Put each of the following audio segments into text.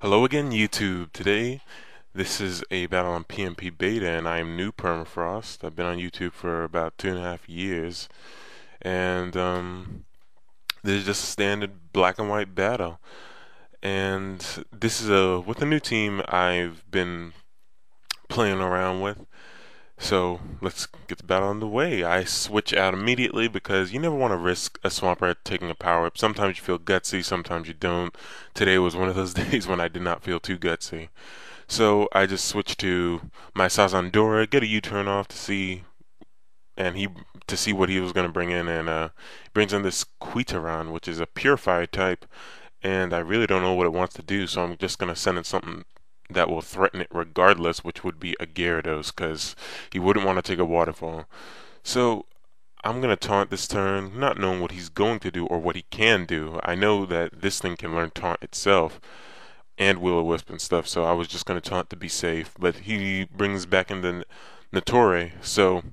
Hello again, YouTube. Today, this is a battle on PMPbeta, and I am NewPermafrost. I've been on YouTube for about 2.5 years, and this is just a standard black and white battle. And this is with a new team I've been playing around with. So let's get the battle underway. I switch out immediately because you never want to risk a Swampert taking a power up. Sometimes you feel gutsy, sometimes you don't. Today was one of those days when I did not feel too gutsy. So I just switched to my Sazandora, get a U-turn off to see, and he to see what he was going to bring in, and brings in this Quitaran, which is a Purify type, and I really don't know what it wants to do, so I'm just going to send in something that will threaten it regardless, which would be a Gyarados, because he wouldn't want to take a Waterfall. So I'm going to taunt this turn, not knowing what he's going to do or what he can do. I know that this thing can learn taunt itself, and Will-O-Wisp and stuff, so I was just going to taunt to be safe. But he brings back in the Natori, so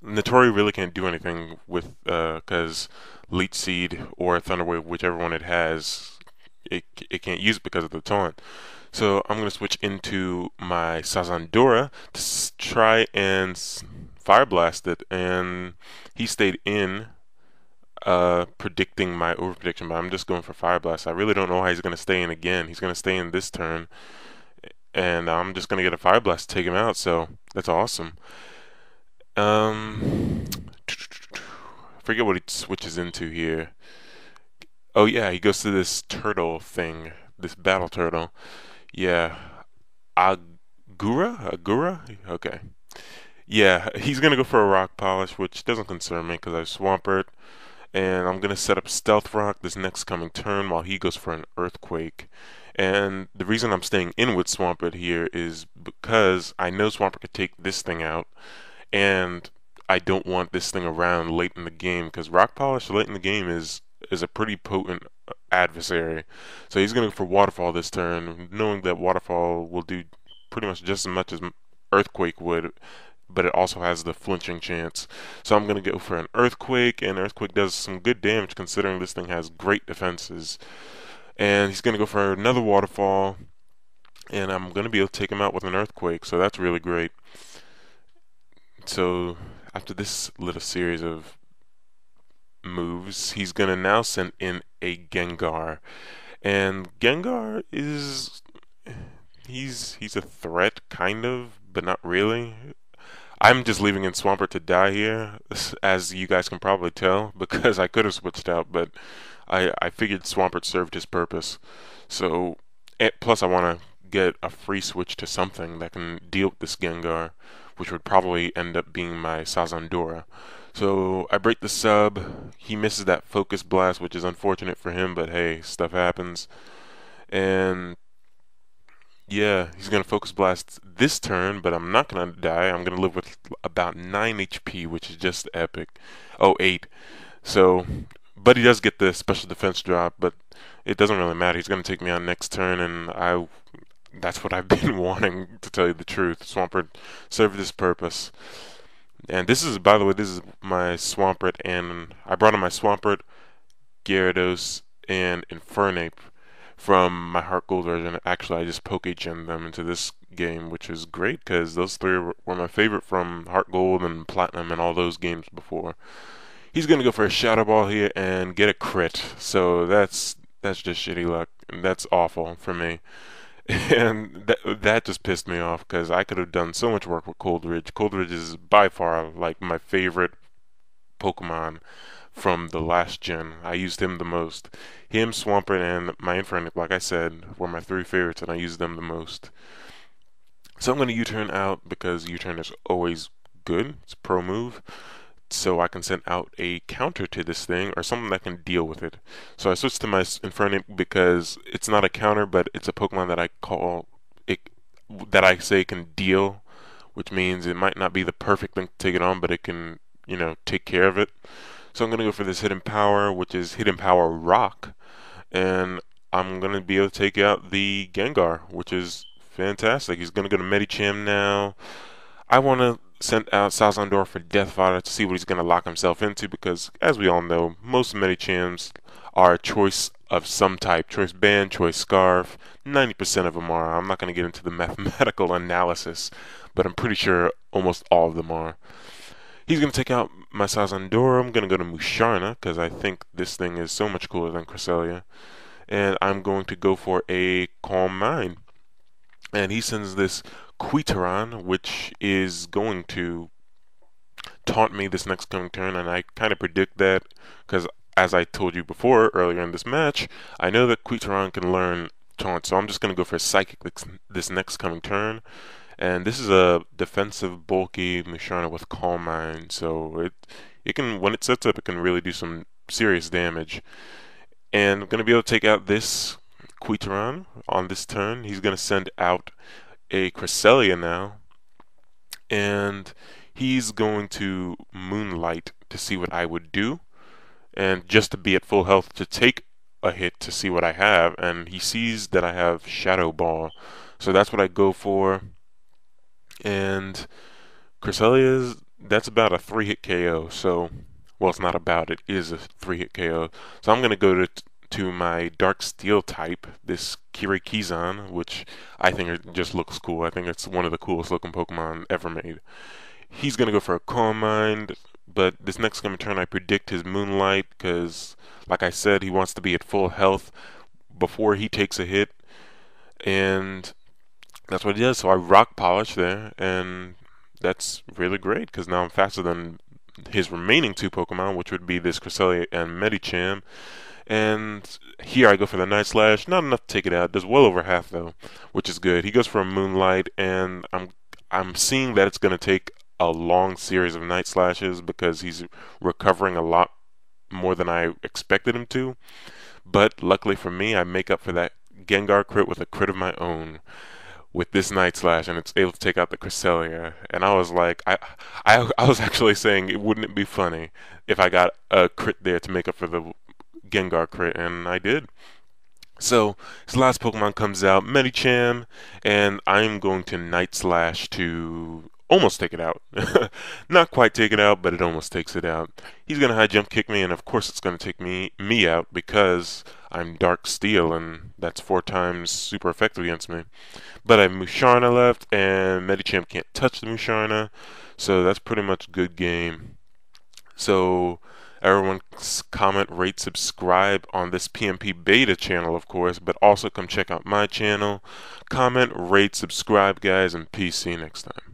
Natori really can't do anything with, because Leech Seed or Thunder Wave, whichever one it has, it can't use it because of the taunt. So I'm going to switch into my Sazandora to try and Fire Blast it, and he stayed in predicting my over prediction, but I'm just going for Fire Blast. I really don't know how he's going to stay in again. He's going to stay in this turn, and I'm just going to get a Fire Blast to take him out, so that's awesome. I forget what he switches into here. Oh yeah, he goes to this turtle thing, this battle turtle. Yeah, Agura? Okay. Yeah, he's going to go for a Rock Polish, which doesn't concern me because I have Swampert. And I'm going to set up Stealth Rock this next coming turn while he goes for an Earthquake. And the reason I'm staying in with Swampert here is because I know Swampert could take this thing out, and I don't want this thing around late in the game because Rock Polish late in the game is a pretty potent adversary. So he's going to go for Waterfall this turn, knowing that Waterfall will do pretty much as Earthquake would, but it also has the flinching chance. So I'm going to go for an Earthquake, and Earthquake does some good damage considering this thing has great defenses. And he's going to go for another Waterfall, and I'm going to be able to take him out with an Earthquake, so that's really great. So after this little series of moves, he's going to now send in a Gengar. And Gengar is he's a threat kind of, but not really. I'm just leaving in Swampert to die here, as you guys can probably tell, because I could have switched out, but I figured Swampert served his purpose. So, plus I want to get a free switch to something that can deal with this Gengar, which would probably end up being my Sazandora. So I break the sub. He misses that Focus Blast, which is unfortunate for him, but hey, stuff happens. And yeah, he's going to Focus Blast this turn, but I'm not going to die. I'm going to live with about 9 HP, which is just epic. Oh, 8. So, but he does get the special defense drop, but it doesn't really matter. He's going to take me on next turn, and that's what I've been wanting, to tell you the truth. Swampert served this purpose. And this is, by the way, this is my Swampert, and I brought in my Swampert, Gyarados, and Infernape from my Heart Gold version. Actually, I just Poke-Gen them into this game, which is great because those three were my favorite from Heart Gold and Platinum and all those games before. He's gonna go for a Shadow Ball here and get a crit, so that's just shitty luck, and that's awful for me. And that just pissed me off because I could have done so much work with Coldridge. Coldridge is by far like my favorite Pokemon from the last gen. I used him the most. Him, Swampert, and my Infernape, like I said, were my three favorites, and I used them the most. So I'm going to U-turn out because U-turn is always good. It's a pro move. So I can send out a counter to this thing or something that can deal with it. So I switched to my Infernape because it's not a counter, but it's a Pokemon that I call it, that I say can deal, which means it might not be the perfect thing to take it on, but it can, take care of it. So I'm going to go for this Hidden Power, which is Hidden Power Rock. And I'm going to be able to take out the Gengar, which is fantastic. He's going to go to Medicham now. I want to sent out Sazandor for Death Fodder to see what he's going to lock himself into, because, as we all know, most Medichams are a choice of some type. Choice Band, Choice Scarf, 90% of them are. I'm not going to get into the mathematical analysis, but I'm pretty sure almost all of them are. He's going to take out my Sazandor. I'm going to go to Musharna, because I think this thing is so much cooler than Cresselia. And I'm going to go for a Calm Mind. And he sends this Quitaran, which is going to taunt me this next coming turn, and I kind of predict that because, as I told you before earlier in this match, I know that Quitaran can learn taunt, so I'm just going to go for a Psychic this next coming turn. And this is a defensive, bulky Musharna with Calm Mind, so it can, when it sets up, it can really do some serious damage. And I'm going to be able to take out this Quitaran on this turn. He's going to send out a Cresselia now, and he's going to Moonlight to see what I would do, and just to be at full health to take a hit to see what I have, and he sees that I have Shadow Ball, so that's what I go for. And Cresselia's, that's about a 3-hit KO, so, well, it's not about, it is a 3-hit KO. So I'm going to go to my Dark Steel type, this Kirikizan, which I think it just looks cool. I think it's one of the coolest looking Pokemon ever made. He's going to go for a Calm Mind, but this next coming turn I predict his Moonlight, because, like I said, he wants to be at full health before he takes a hit, and that's what he does. So I Rock Polish there, and that's really great, because now I'm faster than his remaining two Pokemon, which would be this Cresselia and Medicham. And here I go for the Night Slash. Not enough to take it out. Does well over half though, which is good. He goes for a Moonlight, and I'm seeing that it's going to take a long series of Night Slashes because he's recovering a lot more than I expected him to. But luckily for me, I make up for that Gengar crit with a crit of my own with this Night Slash, and it's able to take out the Cresselia. And I was like, I was actually saying, wouldn't it be funny if I got a crit there to make up for the Gengar crit, and I did. So his last Pokemon comes out, Medicham, and I'm going to Night Slash to almost take it out. Not quite take it out, but it almost takes it out. He's going to high jump kick me, and of course it's going to take me out because I'm Dark Steel, and that's 4 times super effective against me. But I have Musharna left, and Medicham can't touch the Musharna, so that's pretty much good game. So everyone comment, rate, subscribe on this PMPbeta channel, of course, but also come check out my channel. Comment, rate, subscribe, guys, and peace. See you next time.